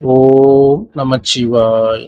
ஓம் நமச்சிவாய்.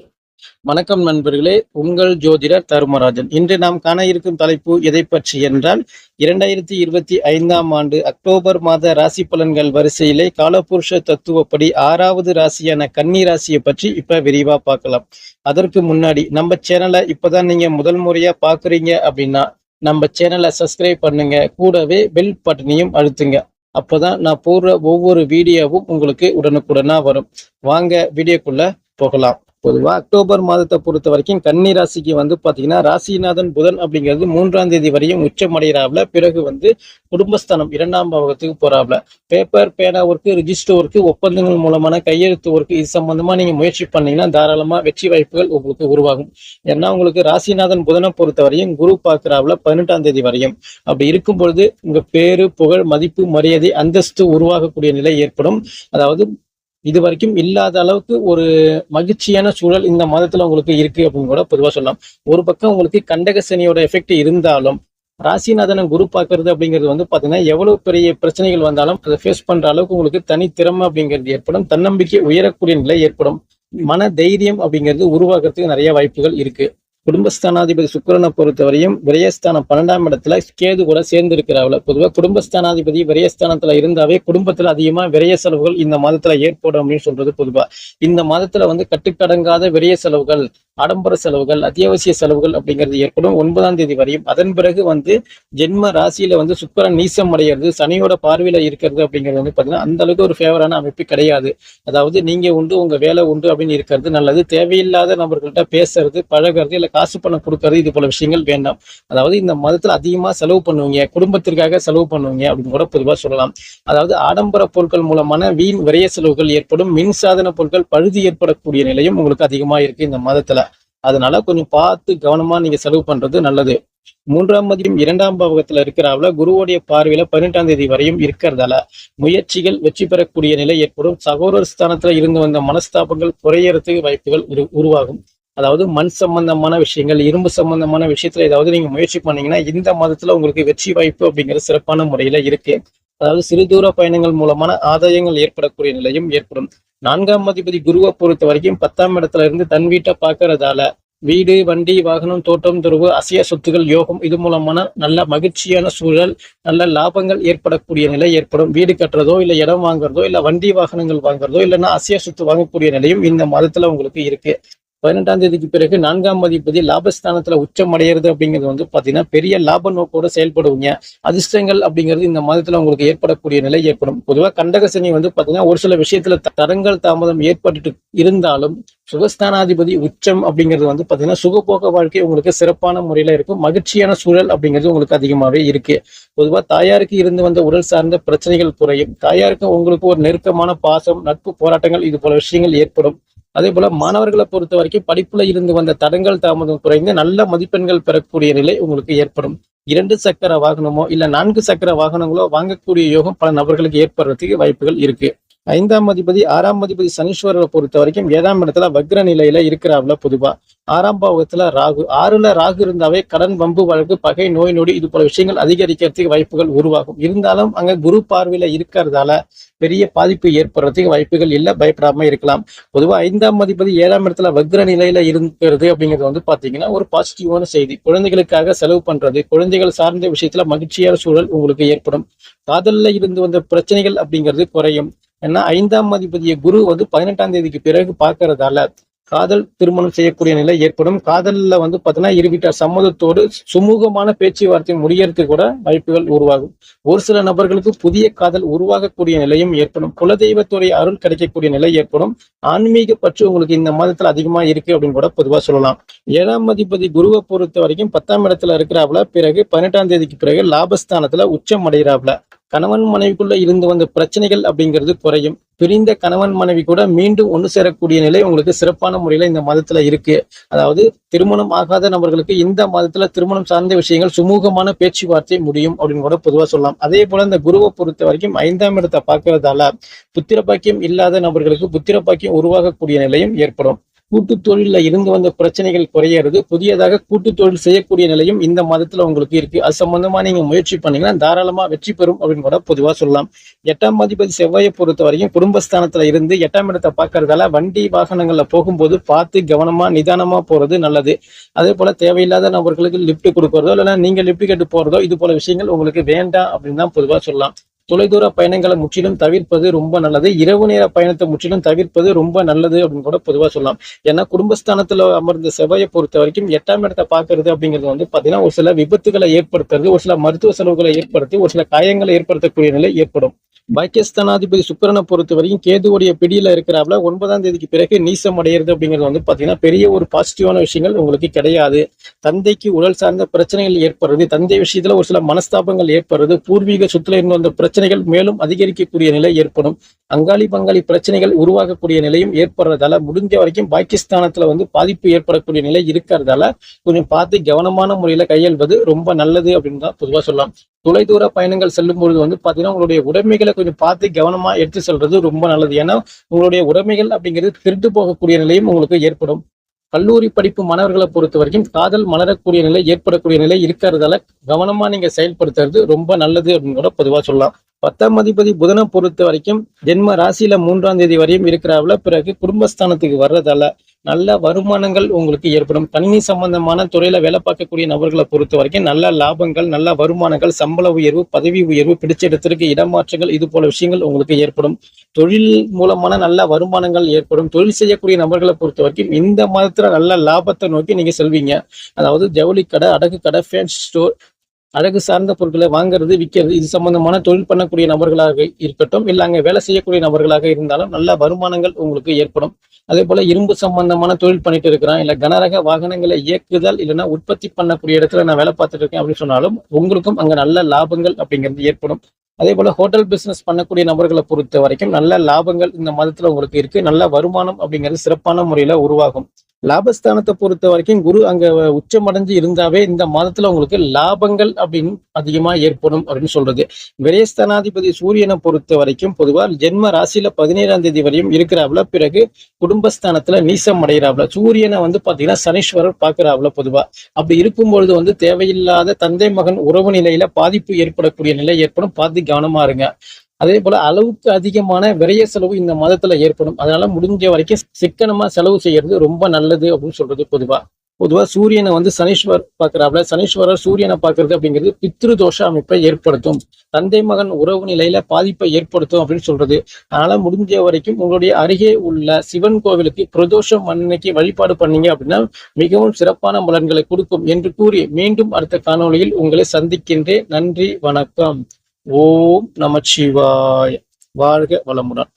வணக்கம் நண்பர்களே, உங்கள் ஜோதிடர் தர்மராஜன். இன்று நாம் காண இருக்கும் தலைப்பு எதை பற்றி என்றால் 2025ஆம் ஆண்டு அக்டோபர் மாத ராசி பலன்கள் வரிசையிலே காலபுருஷ தத்துவப்படி 6வது ராசியான கன்னி ராசியை பற்றி இப்ப விரிவா பார்க்கலாம். அதற்கு முன்னாடி நம்ம சேனலை இப்பதான் நீங்க முதல் முறையா பாக்குறீங்க அப்படின்னா நம்ம சேனலை சப்ஸ்கிரைப் பண்ணுங்க, கூடவே பெல் பட்டனையும் அழுத்துங்க. அப்பதான் நான் போடுற ஒவ்வொரு வீடியோவும் உங்களுக்கு உடனுக்குடனா வரும். வாங்க வீடியோக்குள்ள போகலாம். பொதுவா அக்டோபர் மாதத்தை பொறுத்த வரைக்கும் கன்னி ராசிக்கு பாத்தீங்கன்னா ராசிநாதன் புதன் அப்படிங்கிறது 3ஆம் தேதி வரையும் உச்சமடைகிறாப்ல. பிறகு குடும்பஸ்தானம் 2ஆம் பாவகத்துக்கு போறாப்ல. பேப்பர் பேனா ஒர்க்கு, ரிஜிஸ்டர் ஒர்க்கு, ஒப்பந்தங்கள் மூலமான கையெழுத்து ஒர்க்கு, இது சம்பந்தமா நீங்க முயற்சி பண்ணீங்கன்னா தாராளமா வெற்றி வாய்ப்புகள் உங்களுக்கு உருவாகும். ஏன்னா உங்களுக்கு ராசிநாதன் புதனை பொறுத்த வரையும் குரு பார்க்கிறாப்ல 18ஆம் தேதி வரையும். அப்படி இருக்கும் பொழுது உங்க பேரு, புகழ், மதிப்பு, மரியாதை, அந்தஸ்து உருவாகக்கூடிய நிலை ஏற்படும். அதாவது இது வரைக்கும் இல்லாத அளவுக்கு ஒரு மகிழ்ச்சியான சூழல் இந்த மாதத்துல உங்களுக்கு இருக்கு அப்படின்னு கூட பொதுவா சொல்லலாம். ஒரு பக்கம் உங்களுக்கு கண்டக சனியோட எஃபெக்ட் இருந்தாலும் ராசிநாதனை குரு பார்க்கறது அப்படிங்கிறது பாத்தீங்கன்னா எவ்வளவு பெரிய பிரச்சனைகள் வந்தாலும் அதை ஃபேஸ் பண்ற அளவுக்கு உங்களுக்கு தனித்திறமை அப்படிங்கிறது ஏற்படும். தன்னம்பிக்கை உயரக்கூடிய நிலை ஏற்படும். மன தைரியம் அப்படிங்கிறது உருவாக்குறதுக்கு நிறைய வாய்ப்புகள் இருக்கு. குடும்பஸ்தானாதிபதி சுக்கிரனை பொறுத்தவரையும் விரயஸ்தானம் 12ஆம் இடத்துல கேது கூட சேர்ந்து இருக்கிறாவில். பொதுவாக குடும்பஸ்தானாதிபதி விரயஸ்தானத்துல இருந்தாவே குடும்பத்துல அதிகமா விரய செலவுகள் இந்த மாதத்துல ஏற்படும் அப்படின்னு சொல்றது பொதுவா. இந்த மாதத்துல கட்டுக்கடங்காத விரய செலவுகள், ஆடம்பர செலவுகள், அத்தியாவசிய செலவுகள் அப்படிங்கிறது ஏற்படும் 9ஆம் தேதி வரையும். அதன் பிறகு ஜென்ம ராசியில சுக்கிரன் நீசம் அடைகிறது, சனியோட பார்வையில இருக்கிறது அப்படிங்கிறது பாத்தீங்கன்னா அந்த அளவுக்கு ஒரு ஃபேவரான அமைப்பு கிடையாது. அதாவது நீங்க உண்டு உங்க வேலை உண்டு அப்படின்னு இருக்கிறது நல்லது. தேவையில்லாத நபர்கள்ட்ட பேசுறது, பழகிறது, இல்ல காசு பணம் கொடுக்கறது, இது போல விஷயங்கள் வேண்டாம். அதாவது இந்த மதத்துல அதிகமா செலவு பண்ணுவீங்க, குடும்பத்திற்காக செலவு பண்ணுவீங்க அப்படின்னு கூட பொதுவா சொல்லலாம். அதாவது ஆடம்பர பொருட்கள் மூலமான வீண் விரைய செலவுகள் ஏற்படும். மின்சாதன பொருட்கள் பழுது ஏற்படக்கூடிய நிலையும் உங்களுக்கு அதிகமா இருக்கு இந்த மாதத்துல. அதனால கொஞ்சம் பார்த்து கவனமா நீங்க செலவு பண்றது நல்லது. 3ஆம் மதியம் 2ஆம் பாவகத்துல இருக்கிறாவில் குருவோடைய பார்வையில 18ஆம் தேதி வரையும் இருக்கிறதால முயற்சிகள் வெற்றி பெறக்கூடிய நிலை ஏற்படும். சகோதர ஸ்தானத்துல இருந்து வந்த மனஸ்தாபங்கள் குறையறதுக்கு வாய்ப்புகள் உருவாகும். அதாவது மண் சம்பந்தமான விஷயங்கள், இரும்பு சம்பந்தமான விஷயத்துல ஏதாவது நீங்க முயற்சி பண்ணீங்கன்னா இந்த மாதத்துல உங்களுக்கு வெற்றி வாய்ப்பு அப்படிங்கிறது சிறப்பான முறையில இருக்கு. அதாவது சிறு தூர பயணங்கள் மூலமான ஆதாயங்கள் ஏற்படக்கூடிய நிலையும் ஏற்படும். 4ஆம் அதிபதி குருவை பொறுத்த வரைக்கும் 10ஆம் இடத்துல இருந்து தன் வீட்டை பார்க்கறதால வீடு, வண்டி, வாகனம், தோட்டம், துறவு, அசைய சொத்துகள் யோகம், இது மூலமான நல்ல மகிழ்ச்சியான சூழல், நல்ல லாபங்கள் ஏற்படக்கூடிய நிலை ஏற்படும். வீடு கட்டுறதோ இல்ல இடம் வாங்குறதோ இல்ல வண்டி வாகனங்கள் வாங்குறதோ இல்லைன்னா அசைய சொத்து வாங்கக்கூடிய நிலையும் இந்த மாதத்துல உங்களுக்கு இருக்கு. 18ஆம் தேதிக்கு பிறகு 4ஆம் அதிபதி லாபஸ்தானத்துல உச்சம் அடைகிறது அப்படிங்கிறது பாத்தீங்கன்னா பெரிய லாப நோக்கோட செயல்படுவீங்க. அதிர்ஷ்டங்கள் அப்படிங்கிறது இந்த மாதத்துல உங்களுக்கு ஏற்படக்கூடிய நிலை ஏற்படும். பொதுவாக கண்டகசனி பாத்தீங்கன்னா ஒரு சில விஷயத்துல தடங்கள் தாமதம் ஏற்பட்டு இருந்தாலும் சுகஸ்தானாதிபதி உச்சம் அப்படிங்கிறது பாத்தீங்கன்னா சுகபோக வாழ்க்கை உங்களுக்கு சிறப்பான முறையில இருக்கும். மகிழ்ச்சியான சூழல் அப்படிங்கிறது உங்களுக்கு அதிகமாவே இருக்கு. பொதுவா தாயாருக்கு இருந்து வந்த உடல் சார்ந்த பிரச்சனைகள் குறையும். தாயாருக்கு உங்களுக்கு ஒரு நெருக்கமான பாசம், நட்பு, போராட்டங்கள், இது போல விஷயங்கள் ஏற்படும். அதே போல மாணவர்களை பொறுத்த வரைக்கும் படிப்புல இருந்து வந்த தடங்கள் தாமதம் குறைந்து நல்ல மதிப்பெண்கள் பெறக்கூடிய நிலை உங்களுக்கு ஏற்படும். 2 சக்கர வாகனமோ இல்ல 4 சக்கர வாகனங்களோ வாங்கக்கூடிய யோகம் பல நபர்களுக்கு ஏற்படுறதுக்கு வாய்ப்புகள் இருக்கு. 5ஆம் அதிபதி 6ஆம் அதிபதி சனீஸ்வரரை பொறுத்த வரைக்கும் 7ஆம் இடத்துல வக்ர நிலையில இருக்கிறாப்ல. பொதுவா 6ஆம் பாவகத்துல ராகு, 6ல ராகு இருந்தாவே கடன், வம்பு வழக்கு, பகை, நோய் நொடி, இது போல விஷயங்கள் அதிகரிக்கிறதுக்கு வாய்ப்புகள் உருவாகும். இருந்தாலும் அங்க குரு பார்வையில இருக்கிறதால பெரிய பாதிப்பு ஏற்படுறதுக்கு வாய்ப்புகள் இல்லை, பயப்படாம இருக்கலாம். பொதுவா 5ஆம் அதிபதி 7ஆம் இடத்துல வக்ர நிலையில இருக்கிறது அப்படிங்கிறது பாத்தீங்கன்னா ஒரு பாசிட்டிவான செய்தி. குழந்தைகளுக்காக செலவு பண்றது, குழந்தைகள் சார்ந்த விஷயத்துல மகிழ்ச்சியான சூழல் உங்களுக்கு ஏற்படும். காதல்ல இருந்து வந்த பிரச்சனைகள் அப்படிங்கிறது குறையும். ஏன்னா 5ஆம் அதிபதியை குரு 18ஆம் தேதிக்கு பிறகு பார்க்கறதால காதல் திருமணம் செய்யக்கூடிய நிலை ஏற்படும். காதல்ல பாத்தீங்கன்னா இரு வீட்டார் சம்மதத்தோடு சுமூகமான பேச்சுவார்த்தை முடியறதுக்கு கூட வாய்ப்புகள் உருவாகும். ஒரு சில நபர்களுக்கு புதிய காதல் உருவாகக்கூடிய நிலையும் ஏற்படும். குலதெய்வத்துடைய அருள் கிடைக்கக்கூடிய நிலை ஏற்படும். ஆன்மீக பற்று உங்களுக்கு இந்த மாதத்துல அதிகமா இருக்கு அப்படின்னு கூட பொதுவா சொல்லலாம். 7ஆம் அதிபதி குருவை பொறுத்த வரைக்கும் 10ஆம் இடத்துல இருக்கிறாப்ல. பிறகு 18ஆம் தேதிக்கு பிறகு லாபஸ்தானத்துல உச்சம் அடைகிறாப்ல. கணவன் மனைவிக்குள்ள இருந்து வந்த பிரச்சனைகள் அப்படிங்கிறது குறையும். பிரிந்த கணவன் மனைவி கூட மீண்டும் ஒன்று சேரக்கூடிய நிலை உங்களுக்கு சிறப்பான முறையில இந்த மாதத்துல இருக்கு. அதாவது திருமணம் ஆகாத நபர்களுக்கு இந்த மாதத்துல திருமணம் சார்ந்த விஷயங்கள் சுமூகமான பேச்சுவார்த்தை முடியும் அப்படின்னு கூட பொதுவா சொல்லலாம். அதே போல இந்த குருவை பொறுத்த வரைக்கும் 5ஆம் இடத்தை பார்க்கறதால புத்திர பாக்கியம் இல்லாத நபர்களுக்கு புத்திர பாக்கியம் உருவாகக்கூடிய நிலையும் ஏற்படும். கூட்டு தொழில இருந்து வந்த பிரச்சனைகள் குறையிறது, புதியதாக கூட்டு தொழில் செய்யக்கூடிய நிலையும் இந்த மாதத்துல உங்களுக்கு இருக்கு. அது சம்பந்தமா நீங்க முயற்சி பண்ணீங்கன்னா தாராளமா வெற்றி பெறும் அப்படின்னு கூட பொதுவா சொல்லலாம். 8ஆம் அதிபதி செவ்வாயை பொறுத்த வரைக்கும் குடும்பஸ்தானத்துல இருந்து 8ஆம் இடத்தை பார்க்கறதால வண்டி வாகனங்கள்ல போகும்போது பார்த்து கவனமா நிதானமா போறது நல்லது. அதே போல தேவையில்லாத நபர்களுக்கு லிப்ட் கொடுக்கறதோ இல்லைன்னா நீங்க லிப்ட் கேட்டு போறதோ இது போல விஷயங்கள் உங்களுக்கு வேண்டாம் அப்படின்னு தான் பொதுவா சொல்லலாம். தொலைதூர பயணங்களை முற்றிலும் தவிர்ப்பது ரொம்ப நல்லது. இரவு நேர பயணத்தை முற்றிலும் தவிர்ப்பது ரொம்ப நல்லது அப்படின்னு கூட பொதுவா சொல்லலாம். ஏன்னா குடும்பஸ்தானத்துல அமர்ந்த செவ்வாயை பொறுத்த வரைக்கும் 8ஆம் இடத்தை பார்க்கறது அப்படிங்கிறது வந்து பாத்தீங்கன்னா ஒரு சில விபத்துகளை ஏற்படுத்துறது, ஒரு சில மருத்துவ செலவுகளை ஏற்படுத்தி, ஒரு சில காயங்களை ஏற்படுத்தக்கூடிய நிலை ஏற்படும். பாக்கியஸ்தானாதிபதி சுக்கிரனை பொறுத்த வரைக்கும் கேதுவுடைய பிடியில இருக்கிறாப்ல 9ஆம் தேதிக்கு பிறகு நீசம் அடையிறது அப்படிங்கிறது வந்து பாத்தீங்கன்னா பெரிய ஒரு பாசிட்டிவான விஷயங்கள் உங்களுக்கு கிடையாது. தந்தைக்கு உடல் சார்ந்த பிரச்சனைகள் ஏற்படுறது, தந்தை விஷயத்துல ஒரு சில மனஸ்தாபங்கள் ஏற்படுறது, பூர்வீக சொத்துல இருந்து வந்த பிரச்சனைகள் மேலும் அதிகரிக்கக்கூடிய நிலை ஏற்படும். அங்காளி பங்காளி பிரச்சனைகள் உருவாகக்கூடிய நிலையும் ஏற்படுறதால முடிஞ்ச வரைக்கும் பாகிஸ்தானத்துல வந்து பாதிப்பு ஏற்படக்கூடிய நிலை இருக்கிறதால கொஞ்சம் பார்த்து கவனமான முறையில கையாள்வது ரொம்ப நல்லது அப்படின்னு தான் பொதுவா சொல்லலாம். தொலைதூர பயணங்கள் செல்லும் பொழுது வந்து பாத்தீங்கன்னா உங்களுடைய உடைமைகளை கொஞ்சம் பார்த்து கவனமா எடுத்து செல்றது ரொம்ப நல்லது. ஏன்னா உங்களுடைய உடைமைகள் அப்படிங்கிறது திருட்டு போகக்கூடிய நிலையும் உங்களுக்கு ஏற்படும். கல்லூரி படிப்பு மாணவர்களை பொறுத்த வரைக்கும் காதல் மலரக்கூடிய நிலை ஏற்படக்கூடிய நிலை இருக்கிறதால கவனமா நீங்க செயல்படுத்துறது ரொம்ப நல்லது அப்படின்னு கூட பொதுவா சொல்லலாம். 10ஆம் அதிபதி புதனை பொறுத்த வரைக்கும் ஜென்ம ராசியில 3ஆம் தேதி வரையும் இருக்கிறாவில, பிறகு குடும்பஸ்தானத்துக்கு வர்றதால நல்ல வருமானங்கள் உங்களுக்கு ஏற்படும். கணினி சம்பந்தமான துறையில வேலை பார்க்கக்கூடிய நபர்களை பொறுத்த வரைக்கும் நல்ல லாபங்கள், நல்ல வருமானங்கள், சம்பள உயர்வு, பதவி உயர்வு, பிடிச்ச இடத்திற்கு இடமாற்றங்கள் இது போல விஷயங்கள் உங்களுக்கு ஏற்படும். தொழில் மூலமான நல்ல வருமானங்கள் ஏற்படும். தொழில் செய்யக்கூடிய நபர்களை பொறுத்த வரைக்கும் இந்த மாதத்துல நல்ல லாபத்தை நோக்கி நீங்க செல்வீங்க. அதாவது ஜவுளி கடை, அடகு கடை, ஃபேன்சி ஸ்டோர், அழகு சார்ந்த பொருட்களை வாங்குறது, விற்கிறது இது சம்பந்தமான தொழில் பண்ணக்கூடிய நபர்களாக இருக்கட்டும், இல்ல அங்க வேலை செய்யக்கூடிய நபர்களாக இருந்தாலும் நல்ல வருமானங்கள் உங்களுக்கு ஏற்படும். அதே போல இரும்பு சம்பந்தமான தொழில் பண்ணிட்டு இருக்கிறான், இல்ல கனரக வாகனங்களை இயக்குதல் இல்லைன்னா உற்பத்தி பண்ணக்கூடிய இடத்துல நான் வேலை பார்த்துட்டு இருக்கேன் அப்படின்னு சொன்னாலும் உங்களுக்கும் அங்க நல்ல லாபங்கள் அப்படிங்கிறது ஏற்படும். அதே போல ஹோட்டல் பிசினஸ் பண்ணக்கூடிய நபர்களை பொறுத்த வரைக்கும் நல்ல லாபங்கள் இந்த மாதத்துல உங்களுக்கு இருக்கு. நல்ல வருமானம் அப்படிங்கிறது சிறப்பான முறையில உருவாகும். லாபஸ்தானத்தை பொறுத்த வரைக்கும் குரு அங்க உச்சமடைஞ்சு இருந்தாவே இந்த மாதத்துல உங்களுக்கு லாபங்கள் அப்படின்னு அதிகமா ஏற்படும் அப்படின்னு சொல்றது. விரயஸ்தானாதிபதி சூரியனை பொறுத்த வரைக்கும் பொதுவா ஜென்ம ராசியில 17ஆம் தேதி வரையும் இருக்கிறாப்ல, பிறகு குடும்பஸ்தானத்துல நீசம் அடைகிறாப்ல. சூரியனை வந்து பாத்தீங்கன்னா சனீஸ்வரர் பாக்குறாப்ல. பொதுவா அப்படி இருக்கும் பொழுது வந்து தேவையில்லாத தந்தை மகன் உறவு நிலையில பாதிப்பு ஏற்படக்கூடிய நிலை ஏற்படும். பார்த்து கவனமா இருங்க. அதே போல அளவுக்கு அதிகமான விரைய செலவு இந்த மாதத்துல ஏற்படும். அதனால முடிஞ்ச வரைக்கும் சிக்கனமா செலவு செய்யறது ரொம்ப நல்லது அப்படின்னு சொல்றது. பொதுவா சூரியனை வந்து சனீஸ்வர் பாக்குறாப்ல, சனீஸ்வரர் சூரியனை பாக்குறது அப்படிங்கிறது பித்ரு தோஷ அமைப்பை ஏற்படுத்தும், தந்தை மகன் உறவு நிலையில பாதிப்பை ஏற்படுத்தும் அப்படின்னு சொல்றது. அதனால முடிஞ்ச வரைக்கும் உங்களுடைய அருகே உள்ள சிவன் கோவிலுக்கு பிரதோஷம் அன்னைக்கு வழிபாடு பண்ணீங்க அப்படின்னா மிகவும் சிறப்பான பலன்களை கொடுக்கும் என்று கூறி மீண்டும் அடுத்த காணொளியில் உங்களை சந்திக்கின்றேன். நன்றி, வணக்கம். ஓம் நமச்சிவாய. வாழ்க வளமுடன்.